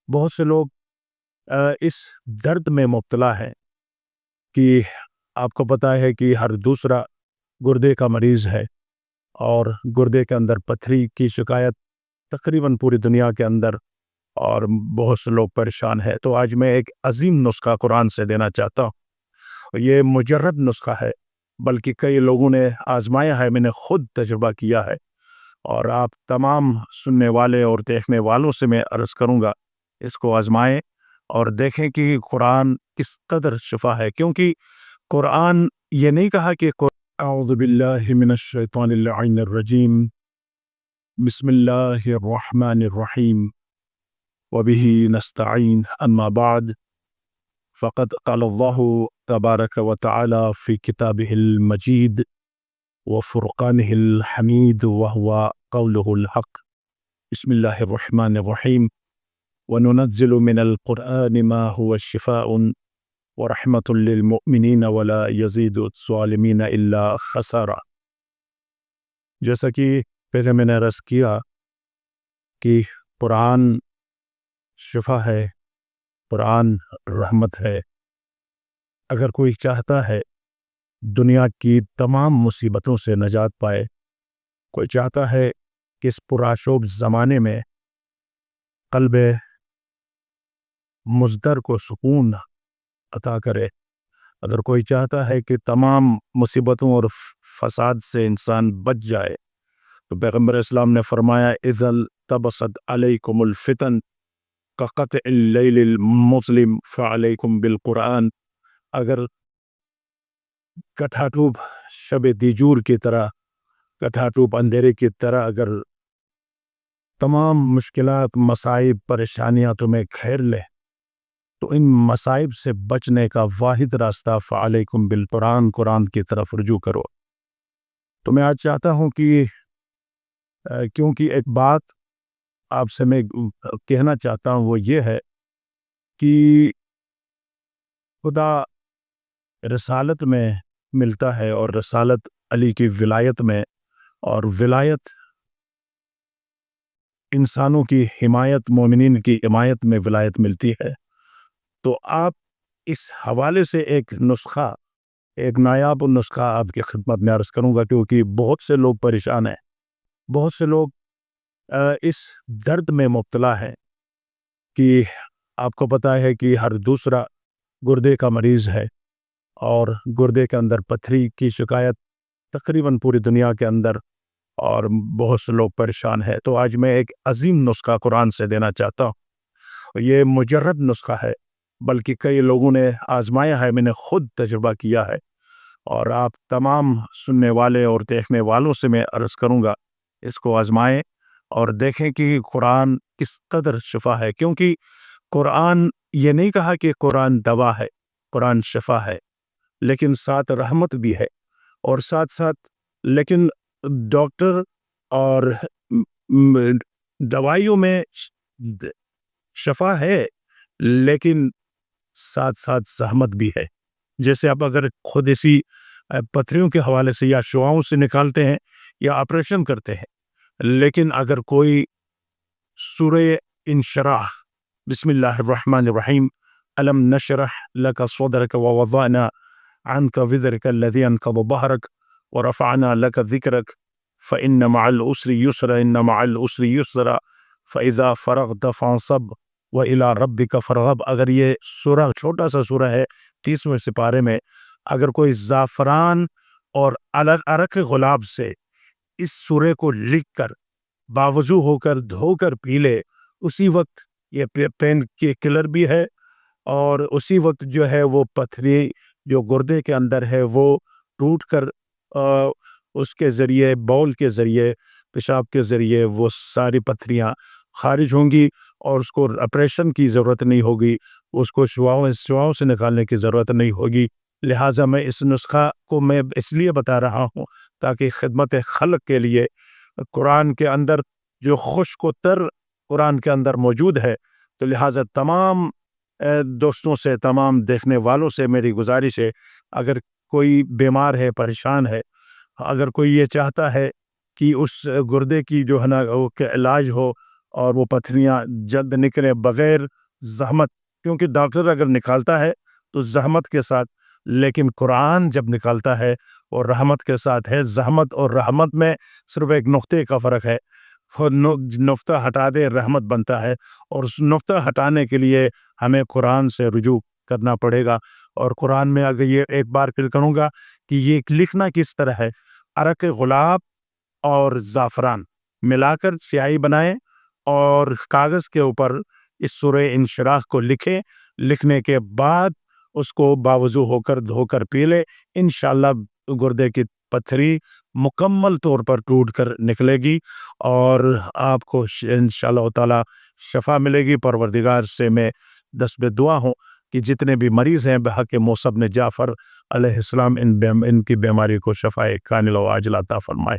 بہت سے لوگ اس درد میں مبتلا ہیں کہ آپ کو پتہ ہے کہ ہر دوسرا گردے کا مریض ہے، اور گردے کے اندر پتھری کی شکایت تقریباً پوری دنیا کے اندر، اور بہت سے لوگ پریشان ہیں۔ تو آج میں ایک عظیم نسخہ قرآن سے دینا چاہتا ہوں۔ یہ مجرد نسخہ ہے، بلکہ کئی لوگوں نے آزمایا ہے، میں نے خود تجربہ کیا ہے، اور آپ تمام سننے والے اور دیکھنے والوں سے میں عرض کروں گا اس کو آزمائیں اور دیکھیں کہ قرآن کس قدر شفا ہے، کیونکہ قرآن یہ نہیں کہا کہ اعوذ باللہ من الشیطان اللعین الرجیم، بسم اللہ الرحمن الرحیم وبہ نستعین، اما بعد فقد قال اللہ تبارک وتعالی فی کتابہ المجید وفرقانہ الحمید وهو قولہ الحق۔ بسم اللہ الرحمن الرحیم وننزل من القرآن ما هو شفاء ورحمة للمؤمنین ولا یزید الظالمین الا خسارا۔ جیسا کہ پہلے میں نے عرض کیا کہ قرآن شفا ہے، قرآن رحمت ہے۔ اگر کوئی چاہتا ہے دنیا کی تمام مصیبتوں سے نجات پائے، کوئی چاہتا ہے کہ اس پرآشوب زمانے میں قلب مزدر کو سکون عطا کرے، اگر کوئی چاہتا ہے کہ تمام مصیبتوں اور فساد سے انسان بچ جائے، تو پیغمبر اسلام نے فرمایا اذا التبست علیکم الفتن کقطع اللیل المظلم فعلیکم بالقرآن۔ اگر کٹھاٹوب شب دیجور کی طرح، کٹھاٹوب اندھیرے کی طرح اگر تمام مشکلات، مصائب، پریشانیاں تمہیں گھیر لے، تو ان مصائب سے بچنے کا واحد راستہ فعلیکم بالقرآن، قرآن کی طرف رجوع کرو۔ تو میں آج چاہتا ہوں کہ کیونکہ ایک بات آپ سے میں کہنا چاہتا ہوں، وہ یہ ہے کہ خدا رسالت میں ملتا ہے، اور رسالت علی کی ولایت میں، اور ولایت انسانوں کی حمایت، مومنین کی حمایت میں ولایت ملتی ہے۔ تو آپ اس حوالے سے ایک نسخہ، ایک نایاب نسخہ آپ کی خدمت میں عرض کروں گا، کیونکہ بہت سے لوگ پریشان ہیں، بہت سے لوگ اس درد میں مبتلا ہیں کہ آپ کو پتہ ہے کہ ہر دوسرا گردے کا مریض ہے، اور گردے کے اندر پتھری کی شکایت تقریباً پوری دنیا کے اندر، اور بہت سے لوگ پریشان ہیں۔ تو آج میں ایک عظیم نسخہ قرآن سے دینا چاہتا ہوں۔ یہ مجرد نسخہ ہے، بلکہ کئی لوگوں نے آزمایا ہے، میں نے خود تجربہ کیا ہے، اور آپ تمام سننے والے اور دیکھنے والوں سے میں عرض کروں گا اس کو آزمائیں اور دیکھیں کہ قرآن کس قدر شفا ہے، کیونکہ قرآن یہ نہیں کہا کہ قرآن دوا ہے، قرآن شفا ہے، لیکن ساتھ رحمت بھی ہے، اور ساتھ ساتھ لیکن ڈاکٹر اور دوائیوں میں شفا ہے، لیکن ساتھ ساتھ زحمت بھی ہے۔ جیسے آپ اگر خود اسی پتھریوں کے حوالے سے یا شعاؤں سے نکالتے ہیں یا آپریشن کرتے ہیں، لیکن اگر کوئی سورہ انشراح، بسم اللہ الرحمن الرحیم، الم نشرح لک صدرک ووضعنا عنک وزرک الذی انقض ظہرک ورفعنا لک ذکرک فإن مع العسر یسرا ان مع العسر یسرا فإذا فرغت فانصب وإلی ربک فرغب۔ اگر یہ سورہ چھوٹا سا سورہ ہے 30ویں سپارے میں، اگر کوئی زعفران اور عرق گلاب سے اس سورے کو لکھ کر باوضو ہو کر دھو کر پی لے، اسی وقت یہ پین کی کلر بھی ہے، اور اسی وقت جو ہے وہ پتھری جو گردے کے اندر ہے وہ ٹوٹ کر اس کے ذریعے، بول کے ذریعے، پیشاب کے ذریعے وہ ساری پتھریاں خارج ہوں گی، اور اس کو آپریشن کی ضرورت نہیں ہوگی، اس کو شعاؤں سے نکالنے کی ضرورت نہیں ہوگی۔ لہٰذا میں اس نسخہ کو میں اس لیے بتا رہا ہوں تاکہ خدمت خلق کے لیے قرآن کے اندر جو خشک و تر قرآن کے اندر موجود ہے، تو لہٰذا تمام دوستوں سے، تمام دیکھنے والوں سے میری گزارش ہے، اگر کوئی بیمار ہے، پریشان ہے، اگر کوئی یہ چاہتا ہے کہ اس گردے کی جو ہے نا وہ علاج ہو اور وہ پتھریاں جلد نکلے بغیر زحمت، کیونکہ ڈاکٹر اگر نکالتا ہے تو زحمت کے ساتھ، لیکن قرآن جب نکالتا ہے اور رحمت کے ساتھ ہے۔ زحمت اور رحمت میں صرف ایک نقطے کا فرق ہے، نقطہ ہٹا دے رحمت بنتا ہے، اور اس نقطہ ہٹانے کے لیے ہمیں قرآن سے رجوع کرنا پڑے گا۔ اور قرآن میں اگر یہ ایک بار پھر کروں گا کہ یہ لکھنا کس طرح ہے، عرق گلاب اور زعفران ملا کر سیاہی بنائیں اور کاغذ کے اوپر اس سورہ انشراح کو لکھیں، لکھنے کے بعد اس کو باوضو ہو کر دھو کر پی لے، انشاءاللہ گردے کی پتھری مکمل طور پر ٹوٹ کر نکلے گی اور آپ کو انشاءاللہ تعالی شفا ملے گی۔ پروردگار سے میں دست دعا ہوں کہ جتنے بھی مریض ہیں بحق موسی بن جعفر علیہ السلام ان کی بیماری کو شفائے کاملہ و عاجلہ عطا فرمائے۔